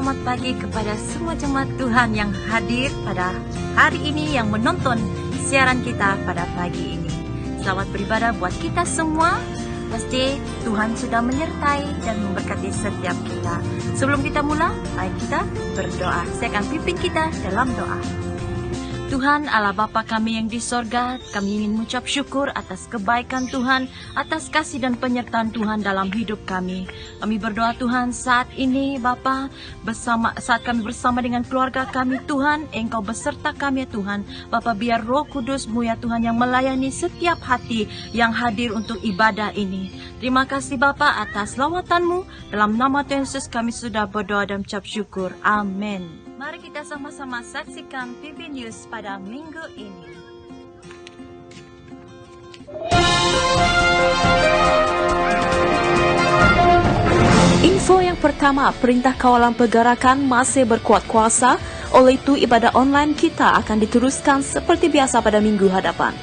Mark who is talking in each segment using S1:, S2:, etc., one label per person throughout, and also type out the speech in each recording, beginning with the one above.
S1: selamat pagi kepada semua jemaat Tuhan yang hadir pada hari ini, yang menonton siaran kita pada pagi ini. Selamat beribadah buat kita semua. Pasti Tuhan sudah menyertai dan memberkati setiap kita. Sebelum kita mulai, mari kita berdoa. Saya akan pimpin kita dalam doa. Tuhan Allah Bapa kami yang di sorga, kami ingin mengucap syukur atas kebaikan Tuhan, atas kasih dan penyertaan Tuhan dalam hidup kami. Kami berdoa Tuhan saat ini Bapa, saat kami bersama dengan keluarga kami Tuhan, Engkau beserta kami ya Tuhan. Bapa, biar Roh Kudus-Mu ya Tuhan yang melayani setiap hati yang hadir untuk ibadah ini. Terima kasih Bapa atas lawatan-Mu. Dalam nama Tuhan Yesus kami sudah berdoa dan mengucap syukur. Amin. Mari kita sama-sama saksikan PB News pada minggu ini.
S2: Info yang pertama, perintah kawalan pergerakan masih berkuat kuasa, oleh itu ibadah online kita akan diteruskan seperti biasa pada minggu hadapan.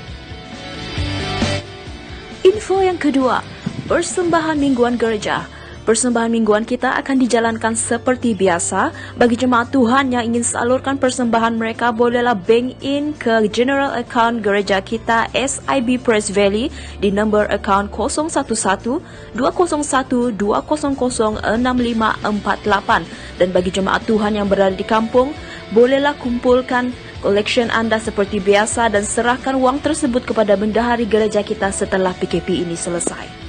S2: Info yang kedua, persembahan mingguan gereja. Persembahan mingguan kita akan dijalankan seperti biasa. Bagi jemaat Tuhan yang ingin salurkan persembahan mereka, bolehlah bank in ke general account gereja kita SIB Praise Valley di nombor account 011-201-200-6548. Dan bagi jemaat Tuhan yang berada di kampung, bolehlah kumpulkan collection Anda seperti biasa dan serahkan uang tersebut kepada bendahari gereja kita setelah PKP ini selesai.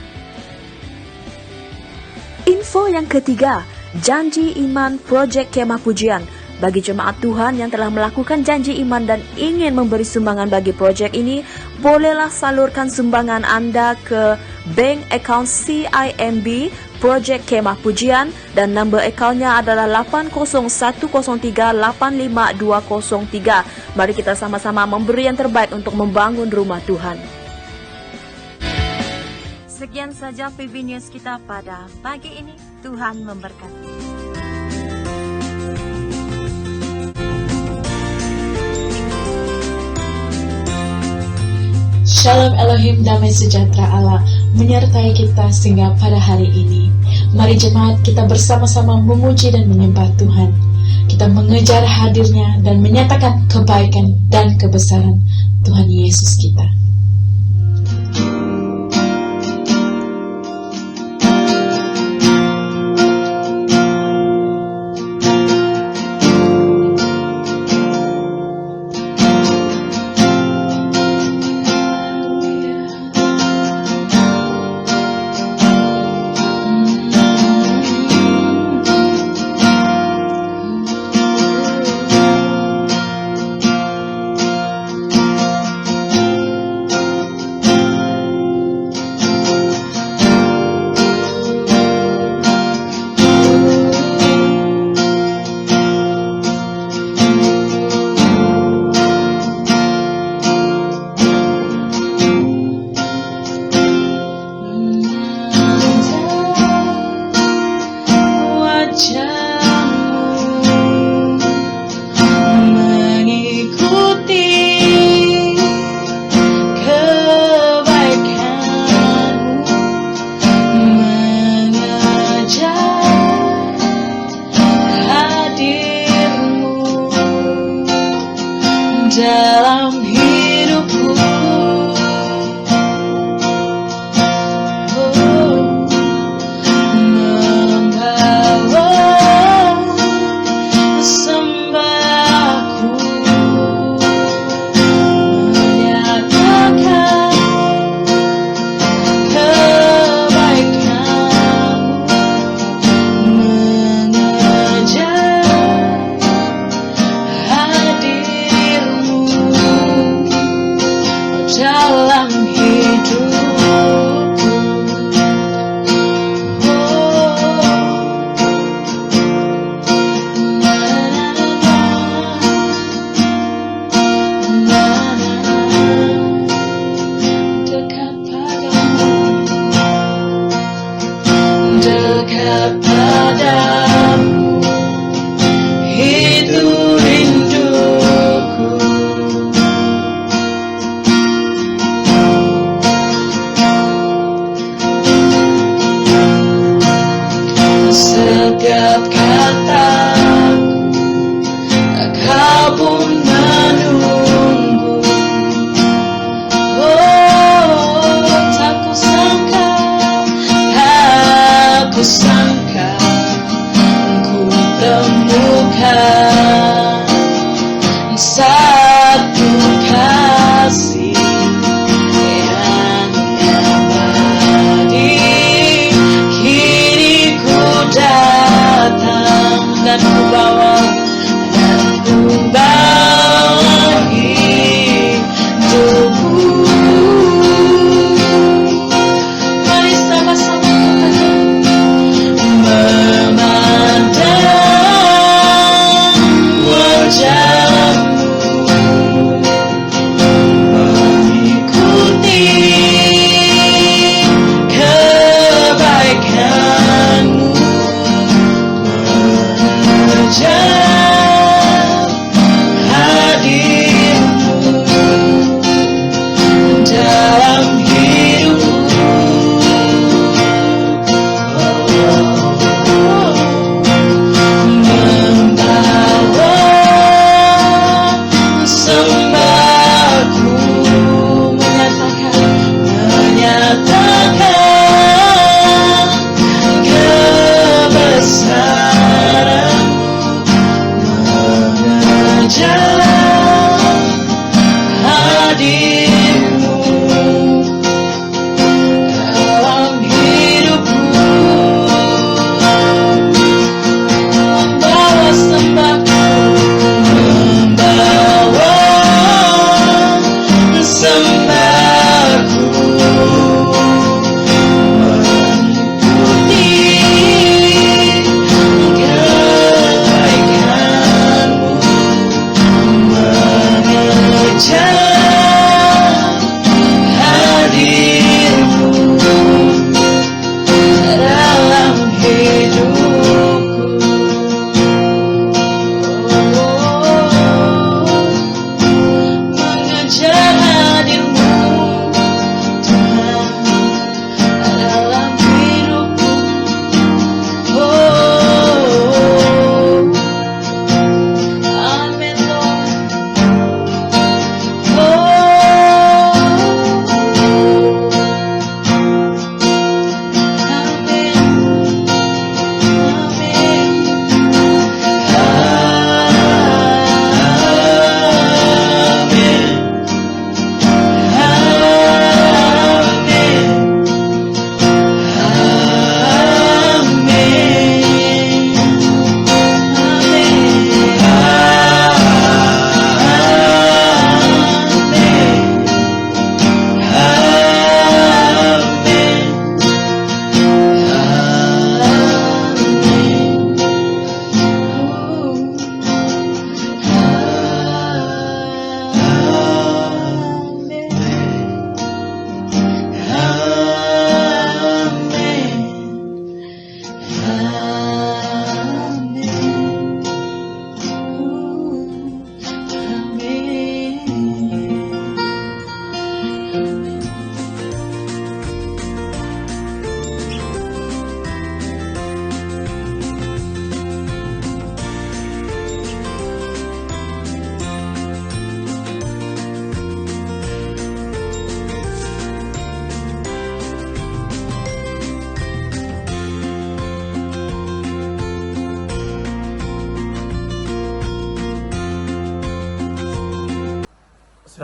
S2: Info yang ketiga, janji iman Projek Kemah Pujian. Bagi jemaat Tuhan yang telah melakukan janji iman dan ingin memberi sumbangan bagi projek ini, bolehlah salurkan sumbangan Anda ke bank account CIMB Projek Kemah Pujian dan nombor akaunnya adalah 8010385203. Mari kita sama-sama memberi yang terbaik untuk membangun rumah Tuhan.
S1: Sekian saja PB News kita pada pagi ini. Tuhan memberkati.
S3: Shalom Elohim, damai sejahtera Allah menyertai kita sehingga pada hari ini. Mari jemaat kita bersama-sama memuji dan menyembah Tuhan. Kita mengejar hadirnya dan menyatakan kebaikan dan kebesaran Tuhan Yesus kita. Dalam hidupku, membawa sembahku, menyatakan kebaikan-Mu, mengejar dalam hidupku. Dekat padamu, itu rinduku. Setiap kata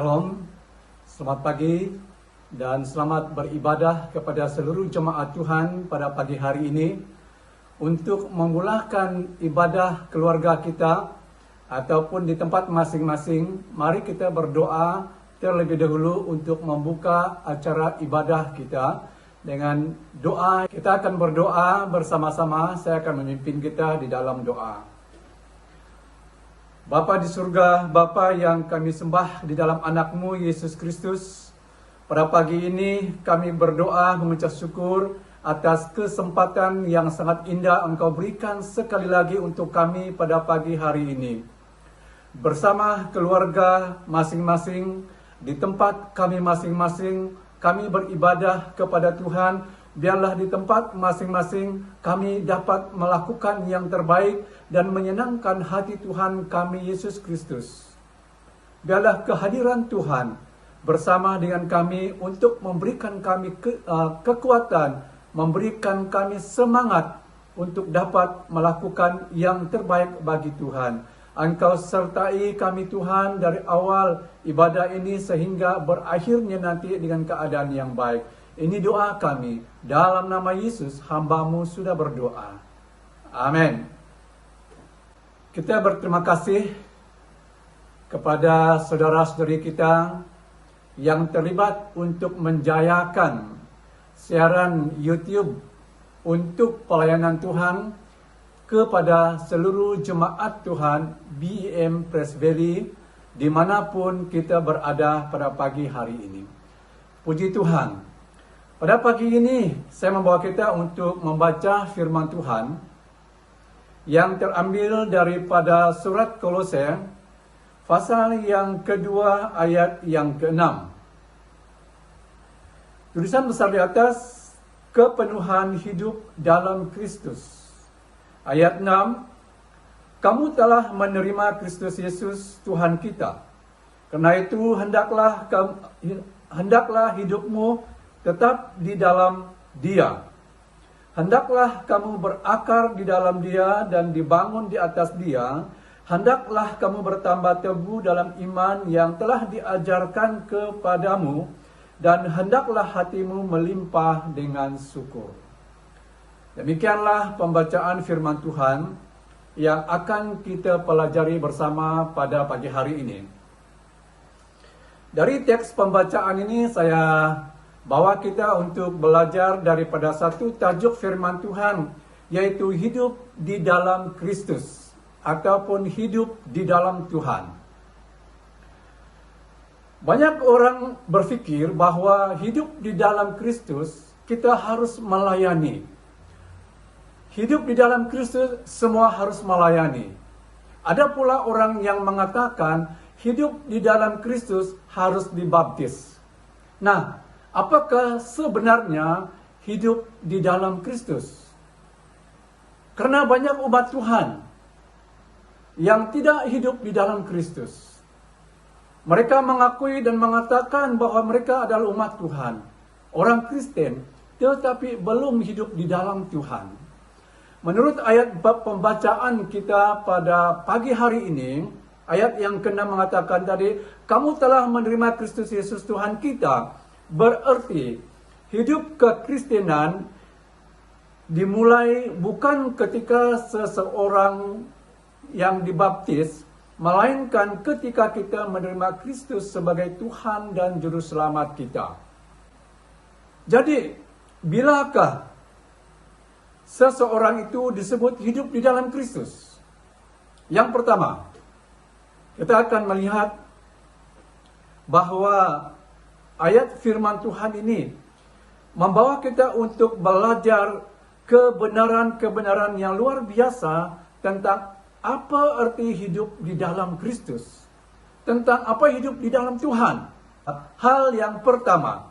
S4: Shalom, selamat pagi dan selamat beribadah kepada seluruh jemaat Tuhan pada pagi hari ini. Untuk memulakan ibadah keluarga kita ataupun di tempat masing-masing, mari kita berdoa terlebih dahulu untuk membuka acara ibadah kita. Dengan doa, kita akan berdoa bersama-sama. Saya akan memimpin kita di dalam doa. Bapa di surga, Bapa yang kami sembah di dalam anak-Mu Yesus Kristus, pada pagi ini kami berdoa mengucap syukur atas kesempatan yang sangat indah Engkau berikan sekali lagi untuk kami pada pagi hari ini. Bersama keluarga masing-masing, di tempat kami masing-masing, kami beribadah kepada Tuhan. Biarlah di tempat masing-masing kami dapat melakukan yang terbaik dan menyenangkan hati Tuhan kami Yesus Kristus. Biarlah kehadiran Tuhan bersama dengan kami untuk memberikan kami kekuatan, memberikan kami semangat untuk dapat melakukan yang terbaik bagi Tuhan. Engkau sertai kami Tuhan dari awal ibadah ini sehingga berakhirnya nanti dengan keadaan yang baik. Ini doa kami, dalam nama Yesus hamba-Mu sudah berdoa. Amin. Kita berterima kasih kepada saudara-saudari kita yang terlibat untuk menjayakan siaran YouTube untuk pelayanan Tuhan kepada seluruh jemaat Tuhan BEM Press Valley dimanapun kita berada pada pagi hari ini. Puji Tuhan. Pada pagi ini saya membawa kita untuk membaca firman Tuhan yang terambil daripada surat Kolose pasal yang kedua ayat yang ke-6. Tulisan besar di atas, kepenuhan hidup dalam Kristus. Ayat 6, kamu telah menerima Kristus Yesus Tuhan kita. Karena itu hendaklah hidupmu tetap di dalam Dia. Hendaklah kamu berakar di dalam Dia dan dibangun di atas Dia. Hendaklah kamu bertambah teguh dalam iman yang telah diajarkan kepadamu, dan hendaklah hatimu melimpah dengan syukur. Demikianlah pembacaan firman Tuhan yang akan kita pelajari bersama pada pagi hari ini. Dari teks pembacaan ini saya bawa kita untuk belajar daripada satu tajuk firman Tuhan, yaitu hidup di dalam Kristus ataupun hidup di dalam Tuhan. Banyak orang berpikir bahwa hidup di dalam Kristus kita harus melayani. Hidup di dalam Kristus semua harus melayani. Ada pula orang yang mengatakan hidup di dalam Kristus harus dibaptis. Nah, apakah sebenarnya hidup di dalam Kristus? Karena banyak umat Tuhan yang tidak hidup di dalam Kristus. Mereka mengakui dan mengatakan bahwa mereka adalah umat Tuhan, orang Kristen, tetapi belum hidup di dalam Tuhan. Menurut ayat pembacaan kita pada pagi hari ini, ayat yang ke-6 mengatakan tadi, kamu telah menerima Kristus Yesus Tuhan kita. Berarti hidup kekristenan dimulai bukan ketika seseorang yang dibaptis, melainkan ketika kita menerima Kristus sebagai Tuhan dan Juru Selamat kita. Jadi, bilakah seseorang itu disebut hidup di dalam Kristus? Yang pertama, kita akan melihat bahwa ayat firman Tuhan ini membawa kita untuk belajar kebenaran-kebenaran yang luar biasa tentang apa arti hidup di dalam Kristus, tentang apa hidup di dalam Tuhan. Hal yang pertama,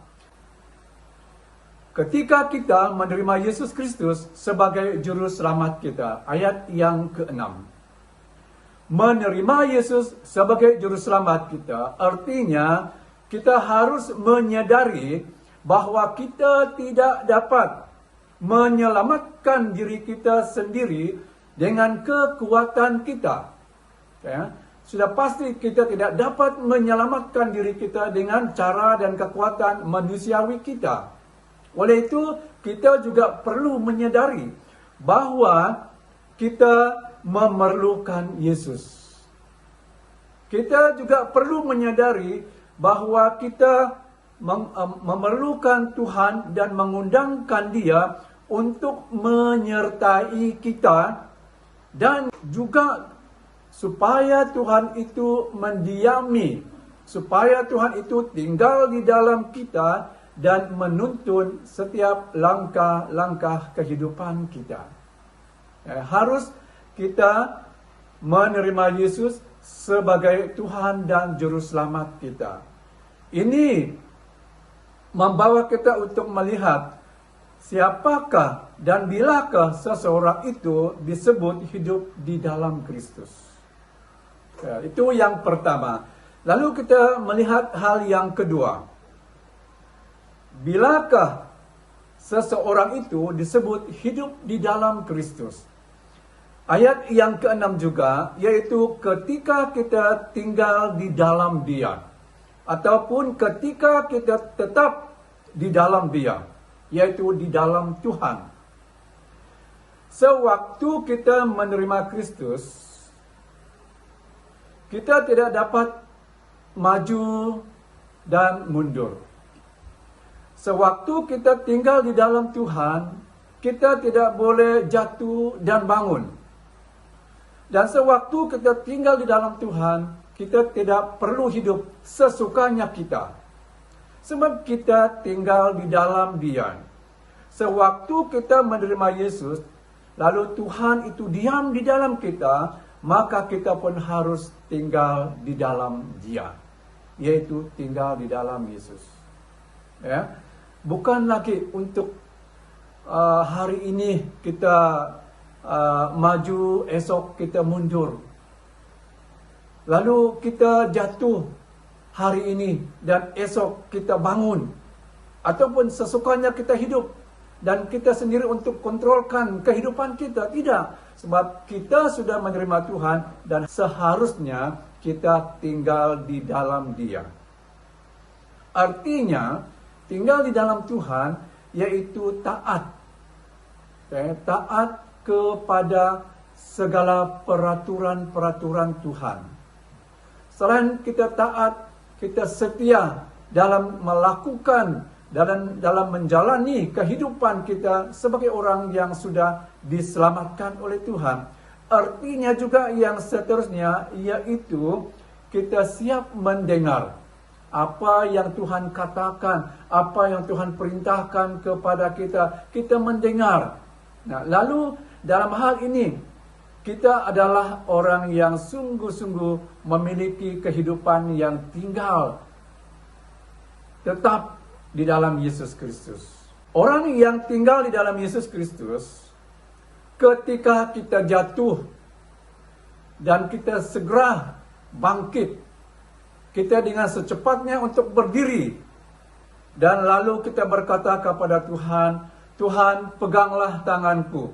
S4: ketika kita menerima Yesus Kristus sebagai Juru Selamat kita, ayat yang ke-6. Menerima Yesus sebagai Juru Selamat kita, artinya kita harus menyadari bahwa kita tidak dapat menyelamatkan diri kita sendiri dengan kekuatan kita. Ya. sudah pasti kita tidak dapat menyelamatkan diri kita dengan cara dan kekuatan manusiawi kita. Oleh itu, kita juga perlu menyadari bahwa kita memerlukan Yesus. Kita juga perlu menyadari bahwa kita memerlukan Tuhan dan mengundangkan Dia untuk menyertai kita, dan juga supaya Tuhan itu mendiami, supaya Tuhan itu tinggal di dalam kita dan menuntun setiap langkah-langkah kehidupan kita. Harus kita menerima Yesus sebagai Tuhan dan Juru Selamat kita. Ini membawa kita untuk melihat siapakah dan bilakah seseorang itu disebut hidup di dalam Kristus. Itu yang pertama. Lalu kita melihat hal yang kedua. Bilakah seseorang itu disebut hidup di dalam Kristus? Ayat yang ke-6 juga, yaitu ketika kita tinggal di dalam Dia, ataupun ketika kita tetap di dalam Dia, yaitu di dalam Tuhan. Sewaktu kita menerima Kristus, kita tidak dapat maju dan mundur. Sewaktu kita tinggal di dalam Tuhan, kita tidak boleh jatuh dan bangun. Dan sewaktu kita tinggal di dalam Tuhan, kita tidak perlu hidup sesukanya kita. Sebab kita tinggal di dalam Dia. Sewaktu kita menerima Yesus, lalu Tuhan itu diam di dalam kita, maka kita pun harus tinggal di dalam Dia, yaitu tinggal di dalam Yesus. Ya, bukan lagi untuk hari ini kita maju, esok kita mundur. Lalu kita jatuh hari ini dan esok kita bangun, ataupun sesukanya kita hidup dan kita sendiri untuk kontrolkan kehidupan kita. Tidak, sebab kita sudah menerima Tuhan dan seharusnya kita tinggal di dalam Dia. Artinya, tinggal di dalam Tuhan yaitu taat. Taat kepada segala peraturan-peraturan Tuhan. Selain kita taat, kita setia dalam melakukan, dalam menjalani kehidupan kita sebagai orang yang sudah diselamatkan oleh Tuhan. Artinya juga yang seterusnya, yaitu kita siap mendengar apa yang Tuhan katakan, apa yang Tuhan perintahkan kepada kita. Kita mendengar. Nah, lalu dalam hal ini, kita adalah orang yang sungguh-sungguh memiliki kehidupan yang tinggal tetap di dalam Yesus Kristus. Orang yang tinggal di dalam Yesus Kristus, ketika kita jatuh dan kita segera bangkit, kita dengan secepatnya untuk berdiri, dan lalu kita berkata kepada Tuhan, Tuhan, peganglah tanganku.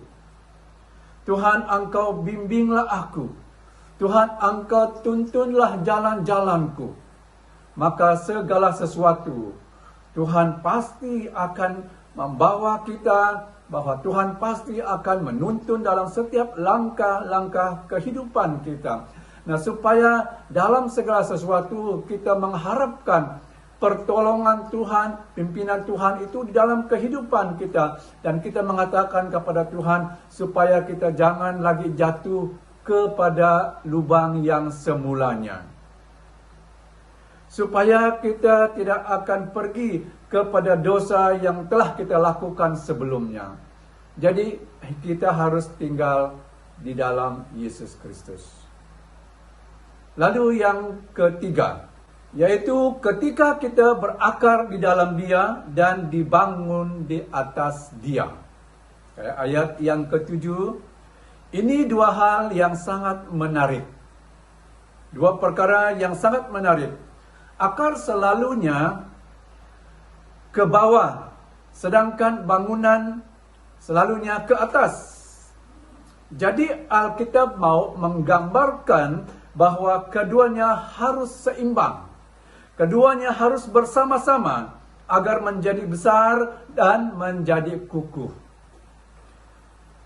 S4: Tuhan, Engkau bimbinglah aku. Tuhan, Engkau tuntunlah jalan-jalanku. Maka segala sesuatu Tuhan pasti akan membawa kita, bahwa Tuhan pasti akan menuntun dalam setiap langkah-langkah kehidupan kita. Nah, supaya dalam segala sesuatu kita mengharapkan pertolongan Tuhan, pimpinan Tuhan itu di dalam kehidupan kita. Dan kita mengatakan kepada Tuhan supaya kita jangan lagi jatuh kepada lubang yang semulanya. Supaya kita tidak akan pergi kepada dosa yang telah kita lakukan sebelumnya. Jadi kita harus tinggal di dalam Yesus Kristus. Lalu yang ketiga, yaitu ketika kita berakar di dalam Dia dan dibangun di atas Dia. Ayat yang ketujuh, ini dua hal yang sangat menarik. Dua perkara yang sangat menarik. Akar selalunya ke bawah, sedangkan bangunan selalunya ke atas. Jadi Alkitab mau menggambarkan bahwa keduanya harus seimbang. Keduanya harus bersama-sama agar menjadi besar dan menjadi kukuh.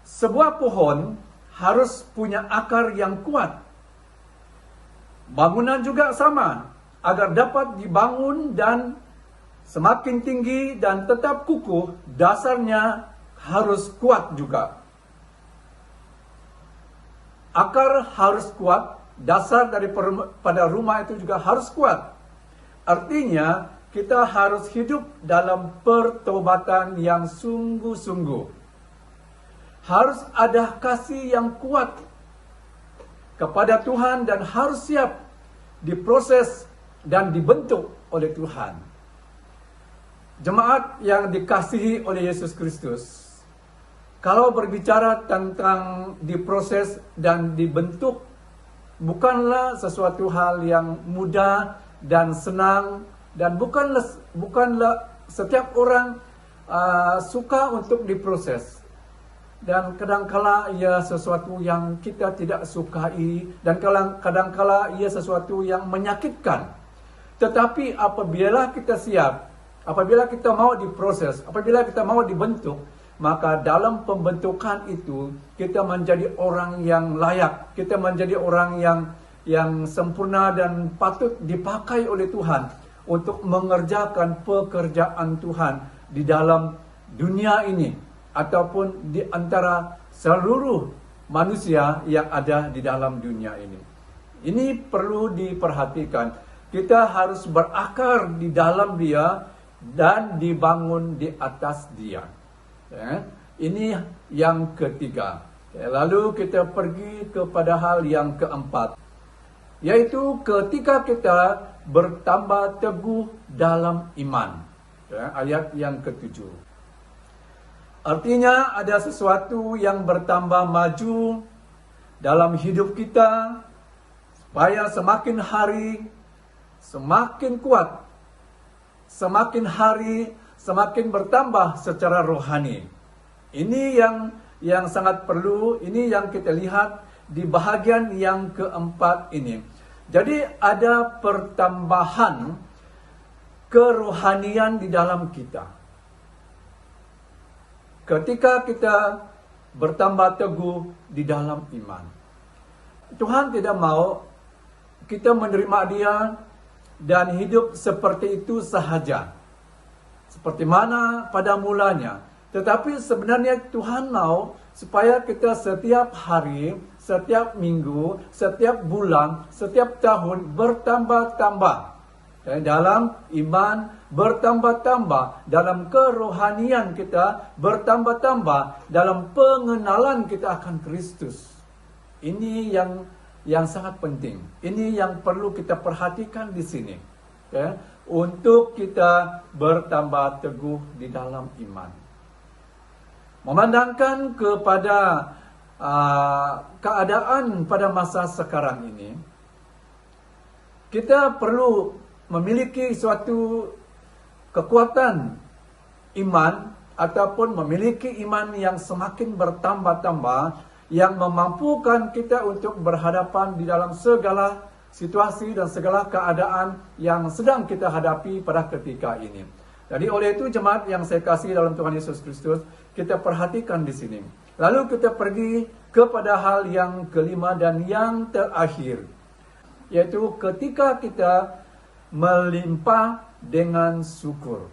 S4: Sebuah pohon harus punya akar yang kuat. Bangunan juga sama, agar dapat dibangun dan semakin tinggi dan tetap kukuh, dasarnya harus kuat juga. Akar harus kuat, dasar daripada rumah itu juga harus kuat. Artinya, kita harus hidup dalam pertobatan yang sungguh-sungguh. Harus ada kasih yang kuat kepada Tuhan dan harus siap diproses dan dibentuk oleh Tuhan. Jemaat yang dikasihi oleh Yesus Kristus, kalau berbicara tentang diproses dan dibentuk, bukanlah sesuatu hal yang mudah dan senang, dan bukanlah setiap orang suka untuk diproses. Dan kadangkala ia sesuatu yang kita tidak sukai, dan kadangkala ia sesuatu yang menyakitkan. Tetapi apabila kita siap, apabila kita mau diproses, apabila kita mau dibentuk, maka dalam pembentukan itu kita menjadi orang yang layak, kita menjadi orang yang sempurna dan patut dipakai oleh Tuhan untuk mengerjakan pekerjaan Tuhan di dalam dunia ini ataupun di antara seluruh manusia yang ada di dalam dunia ini. Ini perlu diperhatikan. Kita harus berakar di dalam Dia dan dibangun di atas Dia. Ya, ini yang ketiga. Ya, lalu kita pergi kepada hal yang keempat, yaitu ketika kita bertambah teguh dalam iman. Ya, ayat yang ketujuh. Artinya ada sesuatu yang bertambah maju dalam hidup kita, supaya semakin hari semakin kuat, semakin hari semakin bertambah secara rohani. Ini yang sangat perlu, ini yang kita lihat di bahagian yang keempat ini. Jadi ada pertambahan kerohanian di dalam kita. Ketika kita bertambah teguh di dalam iman. Tuhan tidak mau kita menerima Dia dan hidup seperti itu sahaja, seperti mana pada mulanya. Tetapi sebenarnya Tuhan mau supaya kita setiap hari, setiap minggu, setiap bulan, setiap tahun bertambah-tambah dalam iman, bertambah-tambah dalam kerohanian kita, bertambah-tambah dalam pengenalan kita akan Kristus. Ini yang sangat penting. Ini yang perlu kita perhatikan di sini. Ya, untuk kita bertambah teguh di dalam iman. Memandangkan kepada keadaan pada masa sekarang ini, kita perlu memiliki suatu kekuatan iman ataupun memiliki iman yang semakin bertambah-tambah, yang memampukan kita untuk berhadapan di dalam segala situasi dan segala keadaan yang sedang kita hadapi pada ketika ini. Jadi oleh itu jemaat yang saya kasih dalam Tuhan Yesus Kristus, kita perhatikan di sini. Lalu kita pergi kepada hal yang kelima dan yang terakhir, yaitu ketika kita melimpah dengan syukur.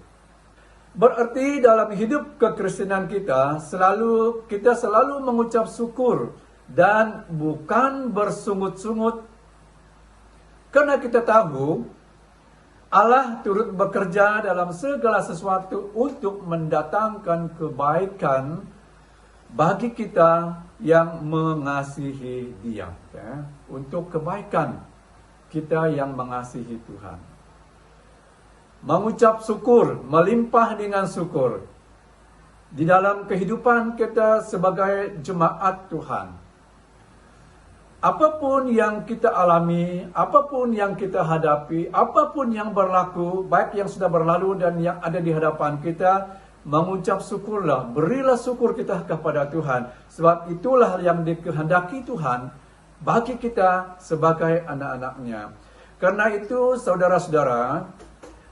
S4: Berarti dalam hidup kekristenan kita selalu mengucap syukur dan bukan bersungut-sungut. Karena kita tahu Allah turut bekerja dalam segala sesuatu untuk mendatangkan kebaikan bagi kita yang mengasihi Dia. Ya, untuk kebaikan kita yang mengasihi Tuhan. Mengucap syukur, melimpah dengan syukur di dalam kehidupan kita sebagai jemaat Tuhan. Apapun yang kita alami, apapun yang kita hadapi, apapun yang berlaku, baik yang sudah berlalu dan yang ada di hadapan kita, mengucap syukurlah, berilah syukur kita kepada Tuhan. Sebab itulah yang dikehendaki Tuhan bagi kita sebagai anak-anaknya. Karena itu saudara-saudara,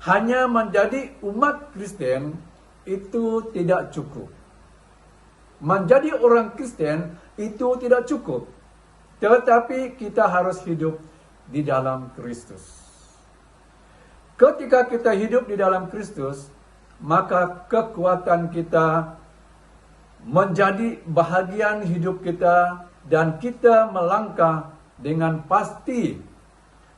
S4: hanya menjadi umat Kristen itu tidak cukup. Menjadi orang Kristen itu tidak cukup. Tetapi kita harus hidup di dalam Kristus. Ketika kita hidup di dalam Kristus, maka kekuatan kita menjadi bahagian hidup kita dan kita melangkah dengan pasti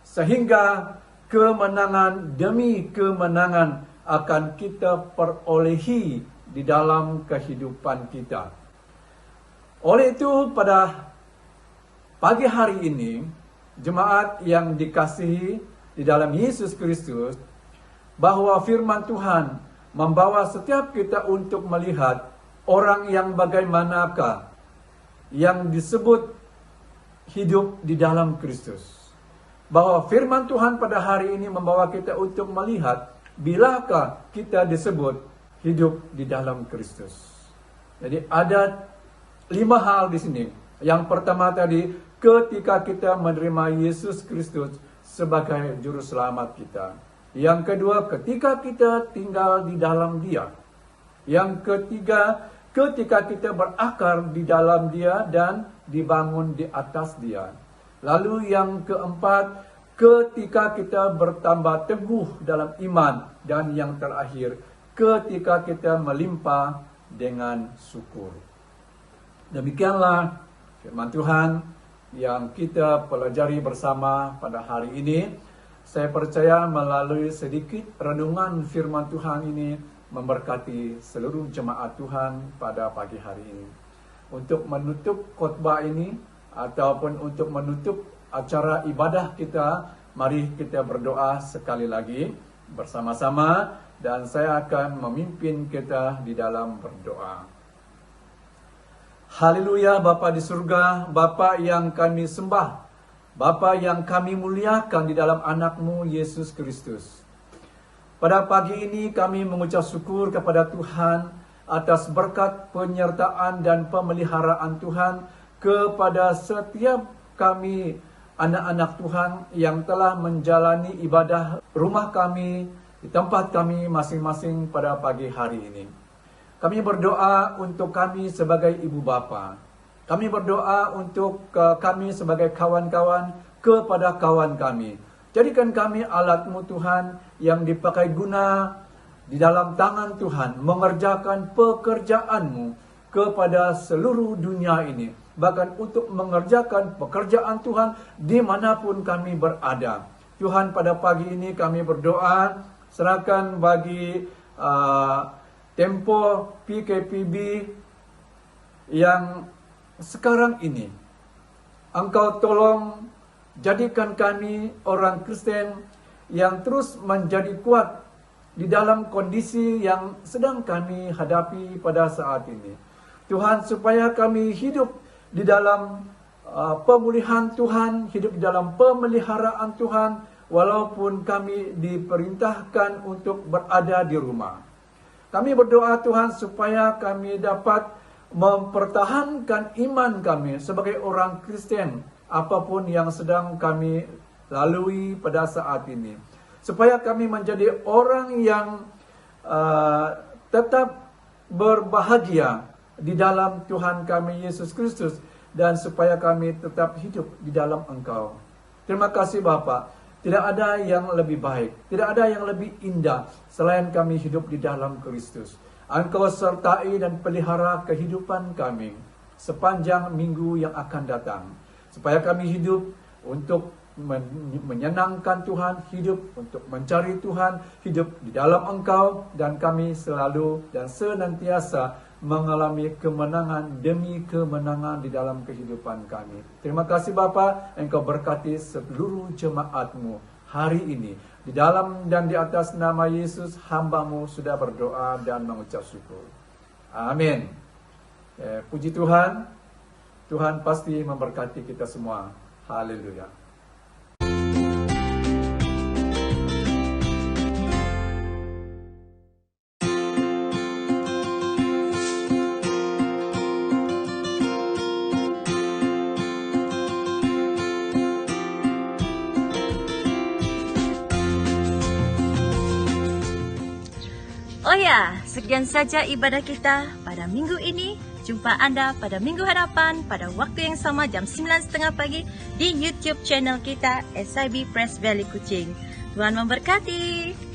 S4: sehingga kemenangan demi kemenangan akan kita perolehi di dalam kehidupan kita. Oleh itu pada pagi hari ini, jemaat yang dikasihi di dalam Yesus Kristus, bahwa firman Tuhan membawa setiap kita untuk melihat orang yang bagaimanakah yang disebut hidup di dalam Kristus. Bahwa firman Tuhan pada hari ini membawa kita untuk melihat bilakah kita disebut hidup di dalam Kristus. Jadi ada 5 hal di sini. Yang pertama tadi, ketika kita menerima Yesus Kristus sebagai juru selamat kita. Yang kedua, ketika kita tinggal di dalam Dia. Yang ketiga, ketika kita berakar di dalam Dia dan dibangun di atas Dia. Lalu yang keempat, ketika kita bertambah teguh dalam iman. Dan yang terakhir, ketika kita melimpah dengan syukur. Demikianlah firman Tuhan yang kita pelajari bersama pada hari ini. Saya percaya melalui sedikit renungan firman Tuhan ini memberkati seluruh jemaat Tuhan pada pagi hari ini. Untuk menutup khotbah ini ataupun untuk menutup acara ibadah kita, mari kita berdoa sekali lagi bersama-sama dan saya akan memimpin kita di dalam berdoa. Haleluya, Bapa di surga, Bapa yang kami sembah, Bapa yang kami muliakan di dalam anak-Mu Yesus Kristus. Pada pagi ini kami mengucap syukur kepada Tuhan atas berkat penyertaan dan pemeliharaan Tuhan kepada setiap kami anak-anak Tuhan yang telah menjalani ibadah rumah kami, di tempat kami masing-masing pada pagi hari ini. Kami berdoa untuk kami sebagai ibu bapa. Kami berdoa untuk kami sebagai kawan-kawan kepada kawan kami. Jadikan kami alat-Mu Tuhan yang dipakai guna di dalam tangan Tuhan. Mengerjakan pekerjaan-Mu kepada seluruh dunia ini. Bahkan untuk mengerjakan pekerjaan Tuhan dimanapun kami berada. Tuhan, pada pagi ini kami berdoa, serahkan bagi tempo PKPB yang sekarang ini. Engkau tolong jadikan kami orang Kristen yang terus menjadi kuat di dalam kondisi yang sedang kami hadapi pada saat ini. Tuhan, supaya kami hidup di dalam pemulihan Tuhan, hidup di dalam pemeliharaan Tuhan, walaupun kami diperintahkan untuk berada di rumah. Kami berdoa Tuhan supaya kami dapat mempertahankan iman kami sebagai orang Kristen apapun yang sedang kami lalui pada saat ini. Supaya kami menjadi orang yang tetap berbahagia di dalam Tuhan kami Yesus Kristus dan supaya kami tetap hidup di dalam Engkau. Terima kasih Bapa. Tidak ada yang lebih baik, tidak ada yang lebih indah selain kami hidup di dalam Kristus. Engkau sertai dan pelihara kehidupan kami sepanjang minggu yang akan datang. Supaya kami hidup untuk menyenangkan Tuhan, hidup untuk mencari Tuhan, hidup di dalam Engkau, dan kami selalu dan senantiasa mengalami kemenangan demi kemenangan di dalam kehidupan kami. Terima kasih Bapa, Engkau berkati seluruh jemaat-Mu hari ini. Di dalam dan di atas nama Yesus, hamba-Mu sudah berdoa dan mengucap syukur. Amin. Puji Tuhan, Tuhan pasti memberkati kita semua. Haleluya.
S1: Oh ya, sekian saja ibadah kita pada minggu ini. Jumpa Anda pada minggu hadapan pada waktu yang sama jam 9.30 pagi di YouTube channel kita SIB Press Valley Kuching. Tuhan memberkati.